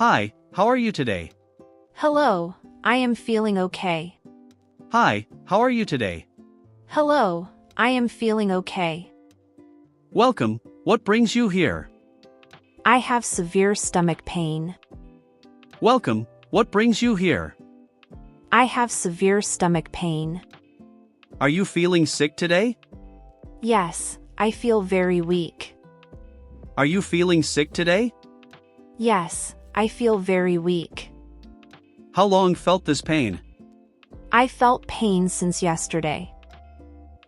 Hi, how are you today? Hello, I am feeling okay. Hi, how are you today? Hello, I am feeling okay. Welcome, what brings you here? I have severe stomach pain. Welcome, what brings you here? I have severe stomach pain. Are you feeling sick today? Yes, I feel very weak. Are you feeling sick today? Yes, I feel very weak. How long felt this pain? I felt pain since yesterday.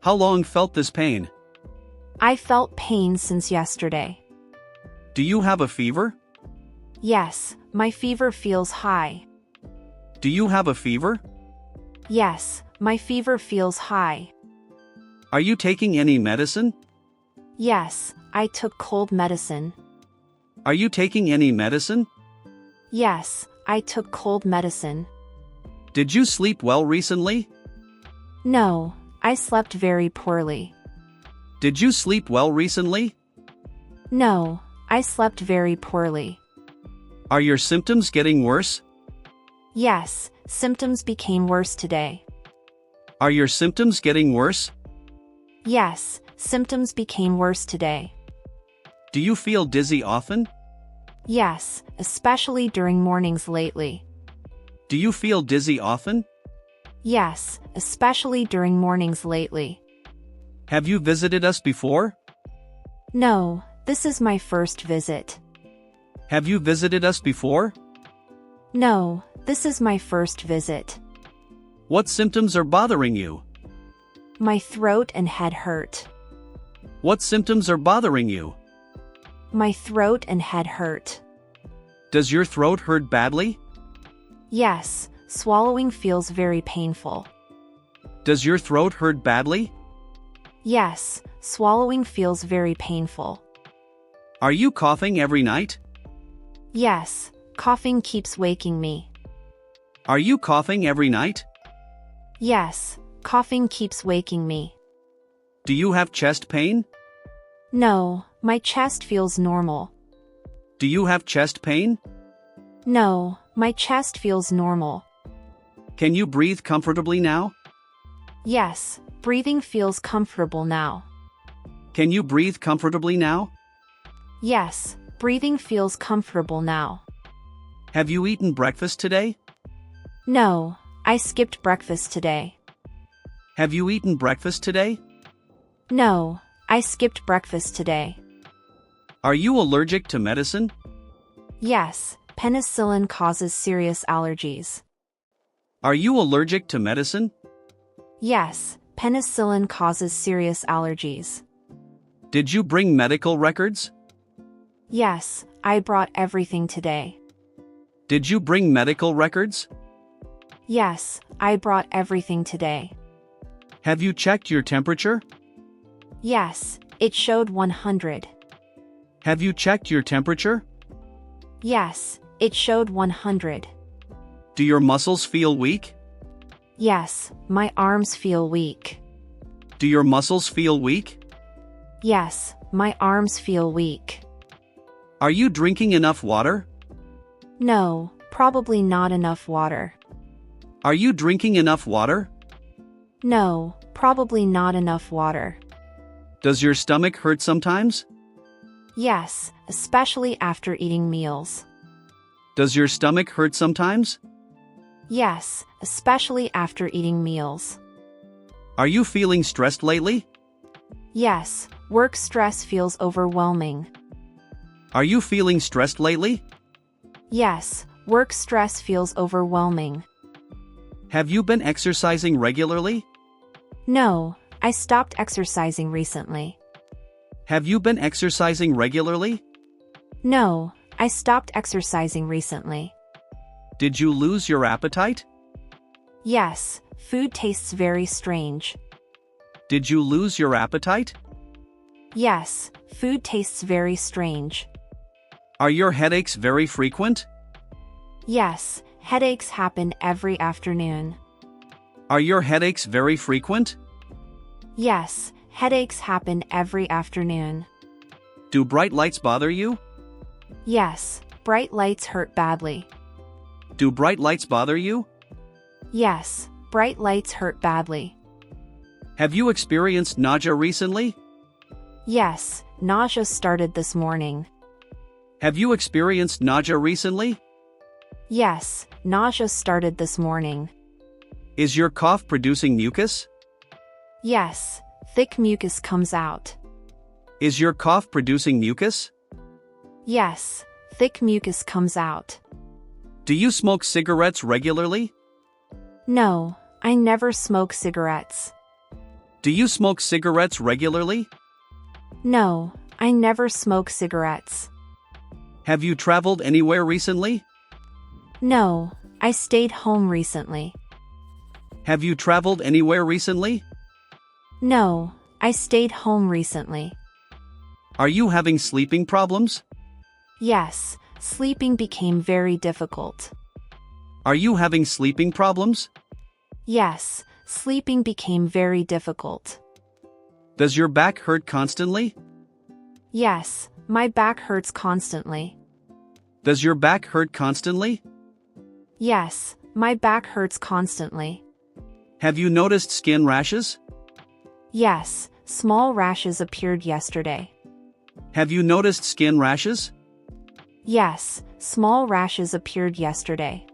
How long felt this pain? I felt pain since yesterday. Do you have a fever? Yes, my fever feels high. Do you have a fever? Yes, my fever feels high. Are you taking any medicine? Yes, I took cold medicine. Are you taking any medicine? Yes, I took cold medicine. Did you sleep well recently? No, I slept very poorly. Did you sleep well recently? No, I slept very poorly. Are your symptoms getting worse? Yes, symptoms became worse today. Are your symptoms getting worse? Yes, symptoms became worse today. Do you feel dizzy often? Yes, especially during mornings lately. Do you feel dizzy often? Yes, especially during mornings lately. Have you visited us before? No, this is my first visit. Have you visited us before? No, this is my first visit. What symptoms are bothering you? My throat and head hurt. What symptoms are bothering you? My throat and head hurt. Does your throat hurt badly? Yes, swallowing feels very painful. Does your throat hurt badly? Yes, swallowing feels very painful. Are you coughing every night? Yes, coughing keeps waking me. Are you coughing every night? Yes, coughing keeps waking me. Do you have chest pain? No, my chest feels normal. Do you have chest pain? No, my chest feels normal. Can you breathe comfortably now? Yes, breathing feels comfortable now. Can you breathe comfortably now? Yes, breathing feels comfortable now. Have you eaten breakfast today? No, I skipped breakfast today. Have you eaten breakfast today? No, I skipped breakfast today. Are you allergic to medicine? Yes, penicillin causes serious allergies. Are you allergic to medicine? Yes, penicillin causes serious allergies. Did you bring medical records? Yes, I brought everything today. Did you bring medical records? Yes, I brought everything today. Have you checked your temperature? Yes, it showed 100. Have you checked your temperature? Yes, it showed 100. Do your muscles feel weak? Yes, my arms feel weak. Do your muscles feel weak? Yes, my arms feel weak. Are you drinking enough water? No, probably not enough water. Are you drinking enough water? No, probably not enough water. Does your stomach hurt sometimes? Yes, especially after eating meals. Does your stomach hurt sometimes? Yes, especially after eating meals. Are you feeling stressed lately? Yes, work stress feels overwhelming. Are you feeling stressed lately? Yes, work stress feels overwhelming. Have you been exercising regularly? No, I stopped exercising recently. Have you been exercising regularly? No, I stopped exercising recently. Did you lose your appetite? Yes, food tastes very strange. Did you lose your appetite? Yes, food tastes very strange. Are your headaches very frequent? Yes, headaches happen every afternoon. Are your headaches very frequent? Yes, headaches happen every afternoon. Do bright lights bother you? Yes, bright lights hurt badly. Do bright lights bother you? Yes, bright lights hurt badly. Have you experienced nausea recently? Yes, nausea started this morning. Have you experienced nausea recently? Yes, nausea started this morning. Is your cough producing mucus? Yes, thick mucus comes out. Is your cough producing mucus? Yes, thick mucus comes out. Do you smoke cigarettes regularly? No, I never smoke cigarettes. Do you smoke cigarettes regularly? No, I never smoke cigarettes. Have you traveled anywhere recently? No, I stayed home recently. Have you traveled anywhere recently? No, I stayed home recently. Are you having sleeping problems? Yes, sleeping became very difficult. Are you having sleeping problems? Yes, sleeping became very difficult. Does your back hurt constantly? Yes, my back hurts constantly. Does your back hurt constantly? Yes, my back hurts constantly. Have you noticed skin rashes? Yes, small rashes appeared yesterday. Have you noticed skin rashes? Yes, small rashes appeared yesterday.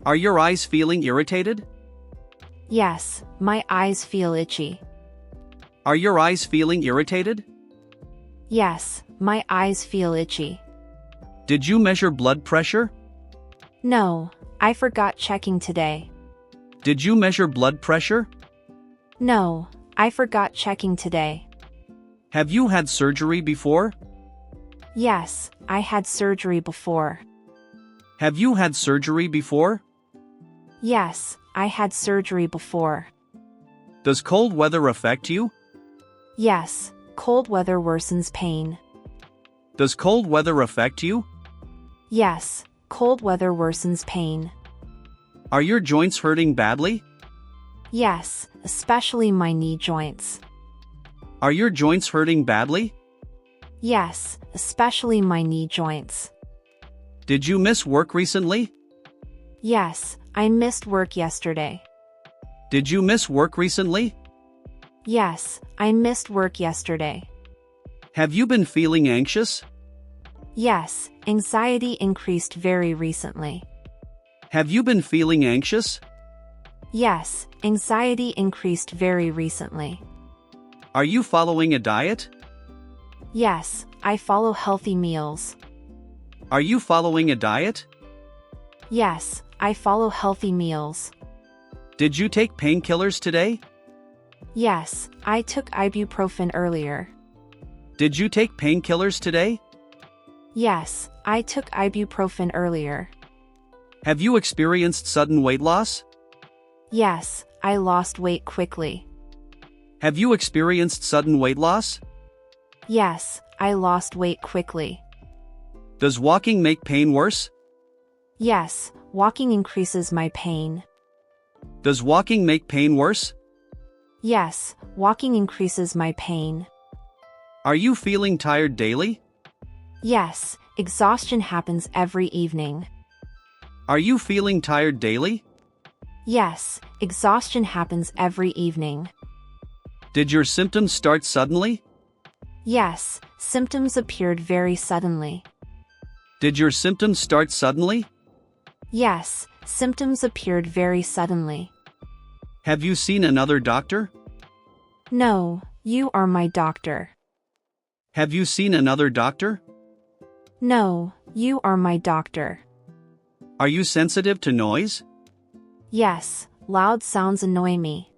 Are your eyes feeling irritated? Yes, my eyes feel itchy. Are your eyes feeling irritated? Yes, my eyes feel itchy. Did you measure blood pressure? No, I forgot checking today. Did you measure blood pressure? No, I forgot checking today. Have you had surgery before? Yes, I had surgery before. Have you had surgery before? Yes, I had surgery before. Does cold weather affect you? Yes, cold weather worsens pain. Does cold weather affect you? Yes, cold weather worsens pain. Are your joints hurting badly? Yes, especially my knee joints. Are your joints hurting badly? Yes, especially my knee joints. Did you miss work recently? Yes, I missed work yesterday. Did you miss work recently? Yes, I missed work yesterday. Have you been feeling anxious? Yes, anxiety increased very recently. Have you been feeling anxious? Yes, anxiety increased very recently. Are you following a diet? Yes, I follow healthy meals. Are you following a diet? Yes, I follow healthy meals. Did you take painkillers today? Yes, I took ibuprofen earlier. Did you take painkillers today? Yes, I took ibuprofen earlier. Have you experienced sudden weight loss? Yes, I lost weight quickly. Have you experienced sudden weight loss? Yes, I lost weight quickly. Does walking make pain worse? Yes, walking increases my pain. Does walking make pain worse? Yes, walking increases my pain. Are you feeling tired daily? Yes, exhaustion happens every evening. Are you feeling tired daily? Yes, exhaustion happens every evening. Did your symptoms start suddenly? Yes, symptoms appeared very suddenly. Did your symptoms start suddenly? Yes, symptoms appeared very suddenly. Have you seen another doctor? No, you are my doctor. Have you seen another doctor? No, you are my doctor. Are you sensitive to noise? Yes, loud sounds annoy me.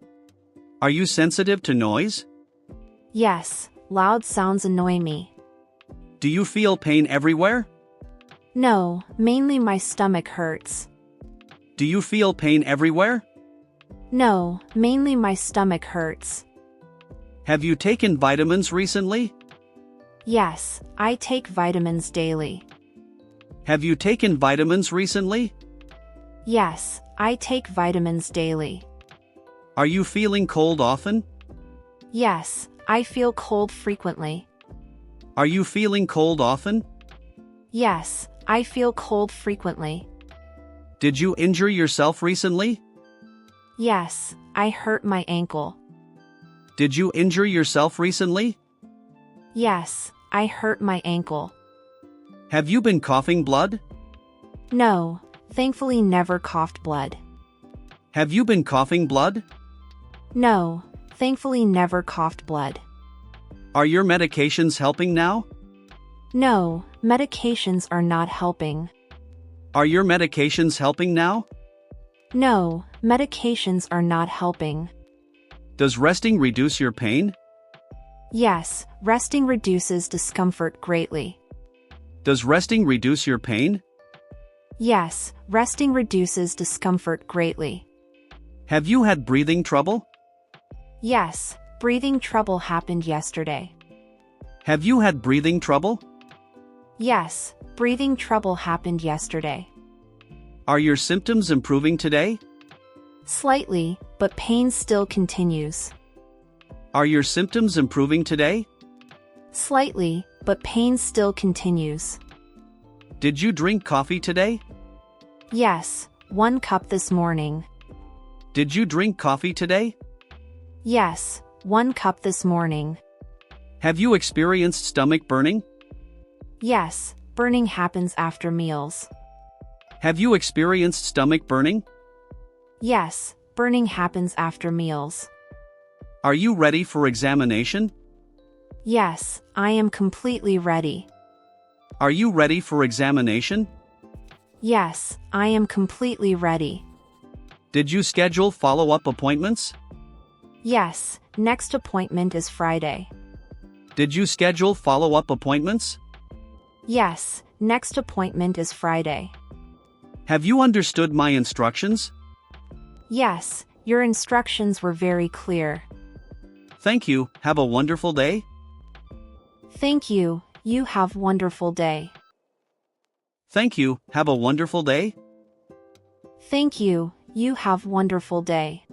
Are you sensitive to noise? Yes, loud sounds annoy me. Do you feel pain everywhere? No, mainly my stomach hurts. Do you feel pain everywhere? No, mainly my stomach hurts. Have you taken vitamins recently? Yes, I take vitamins daily. Have you taken vitamins recently? Yes, I take vitamins daily. Are you feeling cold often? Yes, I feel cold frequently. Are you feeling cold often? Yes, I feel cold frequently. Did you injure yourself recently? Yes, I hurt my ankle. Did you injure yourself recently? Yes, I hurt my ankle. Have you been coughing blood? No, thankfully never coughed blood. Have you been coughing blood? No, thankfully never coughed blood. Are your medications helping now? No, medications are not helping. Are your medications helping now? No, medications are not helping. Does resting reduce your pain? Yes, resting reduces discomfort greatly. Does resting reduce your pain? Yes, resting reduces discomfort greatly. Have you had breathing trouble? Yes, breathing trouble happened yesterday. Have you had breathing trouble? Yes, breathing trouble happened yesterday. Are your symptoms improving today? Slightly, but pain still continues. Are your symptoms improving today? Slightly, but pain still continues. Did you drink coffee today? Yes, 1 cup this morning. Did you drink coffee today? Yes, 1 cup this morning. Have you experienced stomach burning? Yes, burning happens after meals. Have you experienced stomach burning? Yes, burning happens after meals. Are you ready for examination? Yes, I am completely ready. Are you ready for examination? Yes, I am completely ready. Did you schedule follow-up appointments? Yes, next appointment is Friday. Did you schedule follow-up appointments? Yes, next appointment is Friday. Have you understood my instructions? Yes, your instructions were very clear. Thank you. Have a wonderful day. Thank you. You have wonderful day. Thank you. Have a wonderful day. Thank you. You have wonderful day.